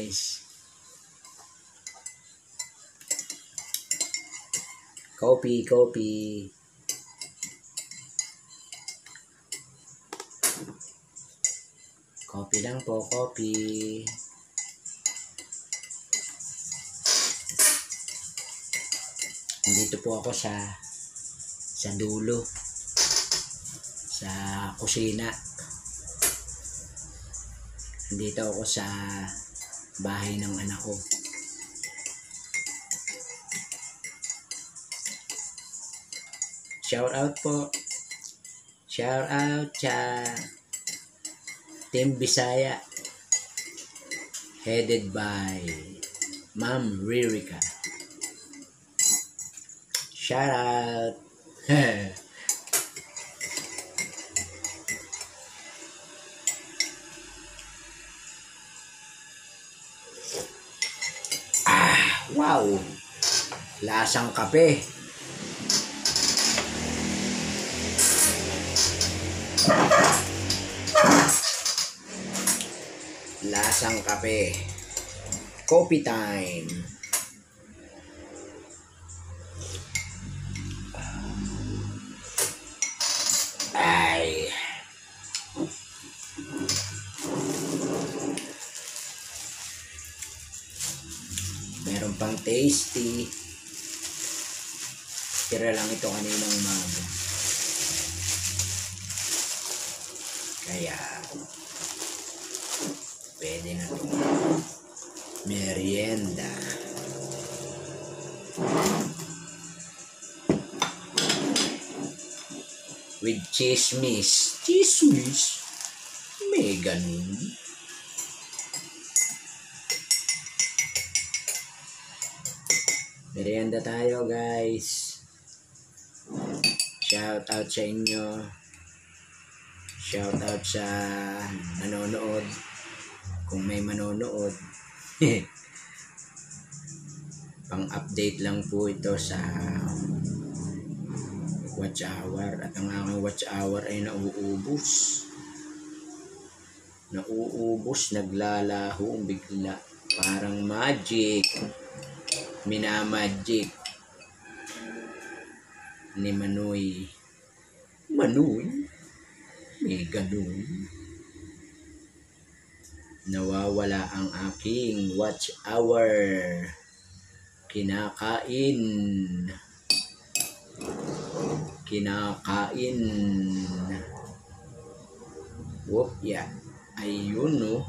guys. Coffee. Coffee lang po, coffee. Dito po ako sa dulo. Sa kusina. Dito ako sa bahay ng anak ko. Shout out po. Shout out sa Team Bisaya. Headed by Ma'am Ririka. Shout out. Wow. Lasang kape. Lasang kape. Coffee time. Ay. Meron pang tasty. Tira lang ito kaninang umaga. Kaya pwede na ito. Merienda. With chismis. Chismis? May ganun. Merienda tayo guys. Shout out sa inyo. Shout out sa nanonood. Kung may manonood. Pang-update lang po ito sa watch hour. At ang aking watch hour ay nauubos. Naglalaho bigla. Parang magic. Minamagic ni Manoy. May ganun. Nawawala ang aking watch hour. Kinakain. Whoop, yeah. Ayun, no.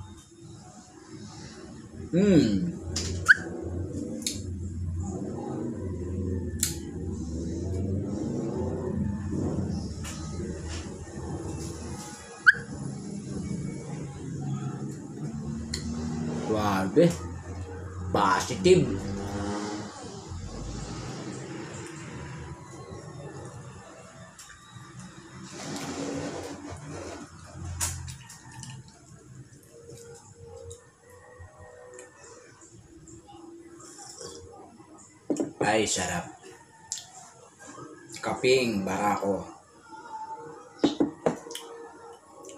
Grabe. Positive. Ay, sarap. Kaping Barako.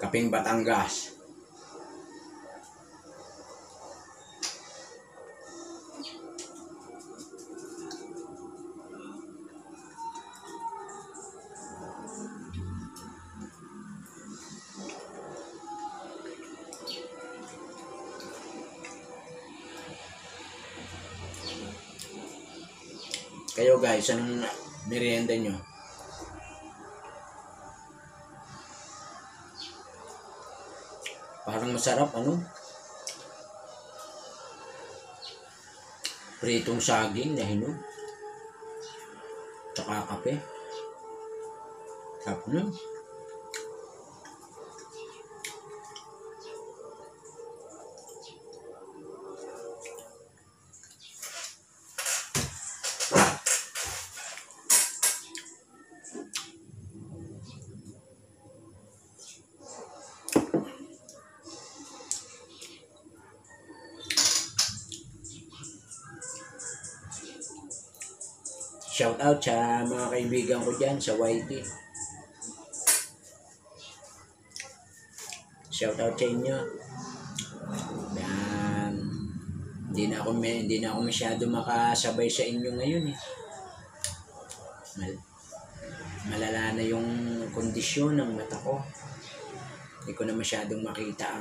Kaping Batangas. Kayo guys, anong merienda nyo? Parang masarap, ano? Pritong saging na hinog. Tsaka kape. Sarap na. Shout out sa mga kaibigan ko dyan sa YT. Shout out sa inyo. Yan. Hindi na ako masyado makasabay sa inyo ngayon eh. Malala na yung kondisyon ng mata ko. Hindi ko na masyadong makita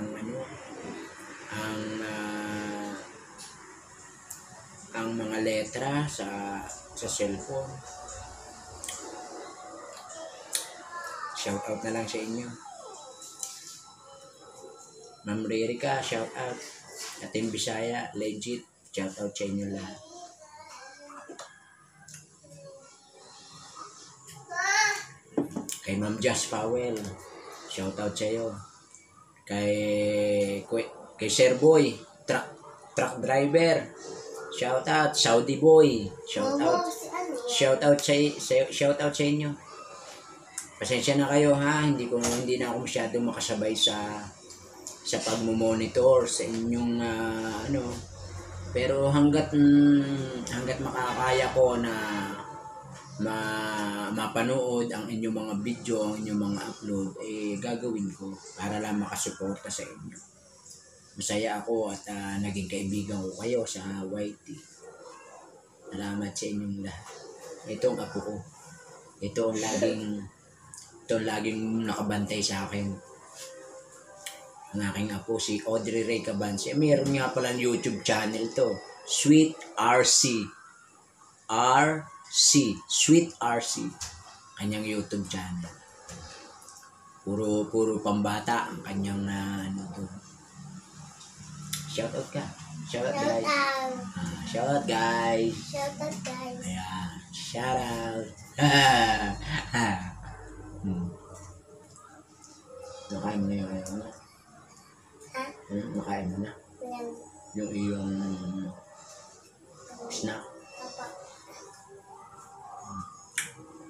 ang mga letra sa cellphone. Shout out na lang sa inyo. Ma'am Ririca, shout out. Ating Bisaya, legit, shout out sa inyo lahat. Kay Ma'am Jazz Powell, shout out sa iyo. Kay Sir Boy, truck driver, shout out. Saudi Boy, shout out. Shout out sa inyo. Pasensya na kayo ha, hindi na ako masyadong makasabay sa pagmo-monitor sa inyong pero hanggat makakaya ko na mapanood ang inyong mga video, ang inyong mga upload, gagawin ko para lang makasuporta sa inyo. Masaya ako at naging kaibigan ko kayo sa YT. Salamat sa inyong lahat. Ito ang apo ko. Ito ang laging nakabantay sa akin. Ang aking apo si Audrey Ray Cabansi. Meron nga pala YouTube channel to. Sweet RC. Sweet RC. Kanyang YouTube channel. Puro pambata ang kanyang doon. Shout out ka. Shout out guys. Shout out guys. Shout out guys. Ayan. Shout out. Nakain mo na yung Ha? Nakain mo na. Yan. Yung iyong snack. Papa.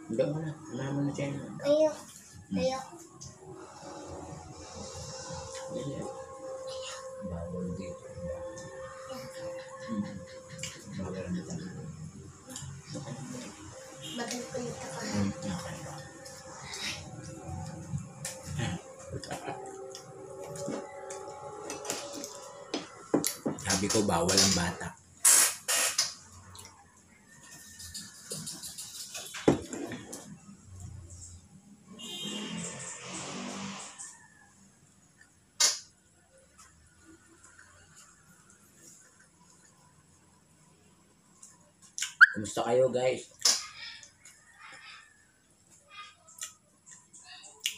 Hindi mo na. Ano mo na siya. Ayok. Bawal dito. Bawal dito. Bakit ulit ako? Okay. Sabi ko bawal ang bata. Kumusta kayo guys?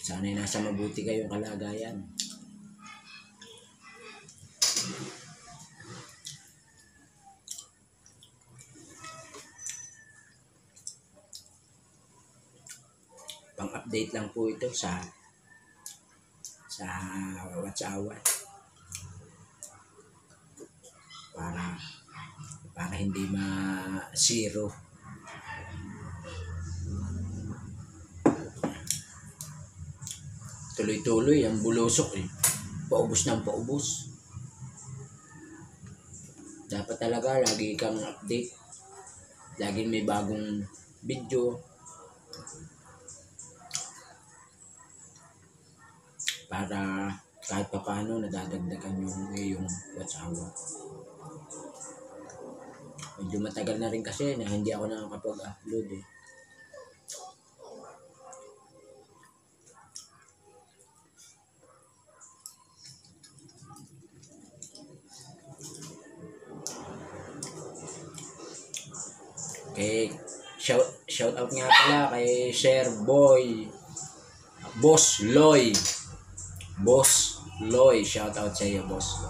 Sana'y nasa mabuti kayong kalagayan. Pang-update lang po ito sa WhatsApp. Para hindi ma-zero. Tuloy-tuloy ang bulusok eh. Paubos ng paubos. Dapat talaga lagi kang update. Laging may bagong video. Para kahit pa paano nadadagdagan yung WhatsApp. Medyo matagal na rin kasi na hindi ako nakakapag-upload eh. Okay, shout out nga pala kay Sir Boy, Boss Loy, shout out sa iyo boss.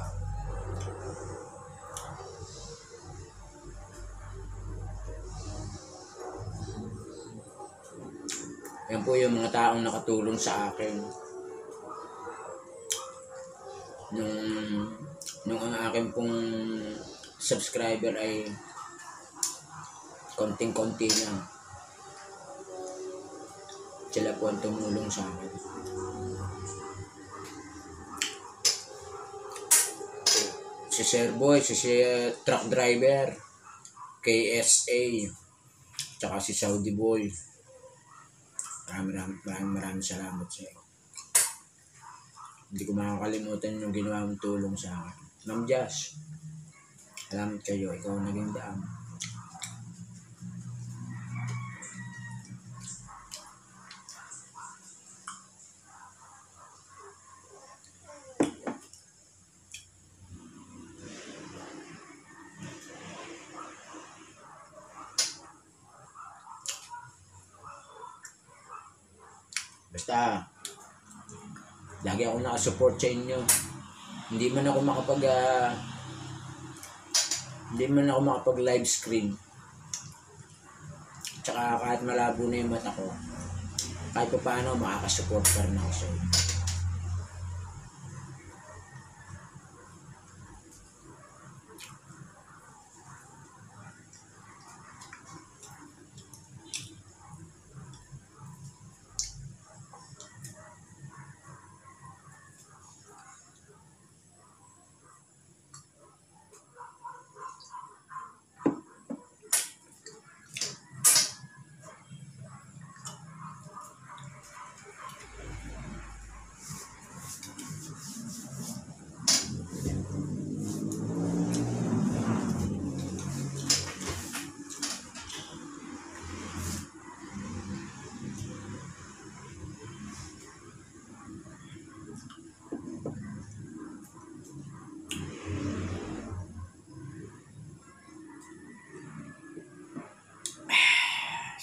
Yan po yung mga taong nakatulong sa akin nung ang akin pong subscriber ay konting-konti lang. Sila po ang tumulong sa akin. Si Sir Boy, si truck driver, KSA, tsaka si Saudi Boy. Maraming salamat sa iyo. Hindi ko makakalimutan yung ginawa mong tulong sa akin. Ma'am Jazz, Salamat kayo. Ikaw ang naging daan. Basta, lagi ako nakasupport sa inyo. Hindi man ako makapag live screen. Tsaka kahit malabo na yung mata ko, kahit pa paano makakasupport pa rin ako sa inyo.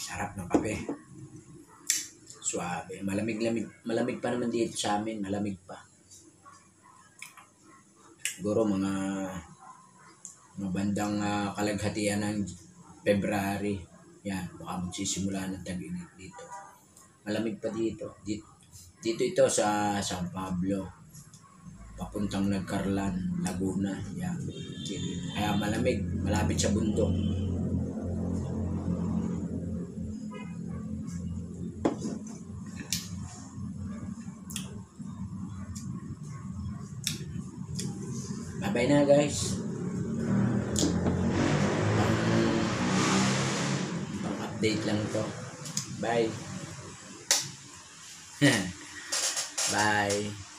Sarap ng kape. Suabe. Malamig pa naman dito sa amin. Malamig pa. Siguro mga bandang kalaghatian ng February. Yan. Baka magsisimula ng tag-init dito. Malamig pa dito. Dito ito sa San Pablo. Papuntang Nagcarlan, Laguna. Yan. Kaya malamig. Malapit sa bundok. Bye na guys. Pang update lang to. Bye. Bye.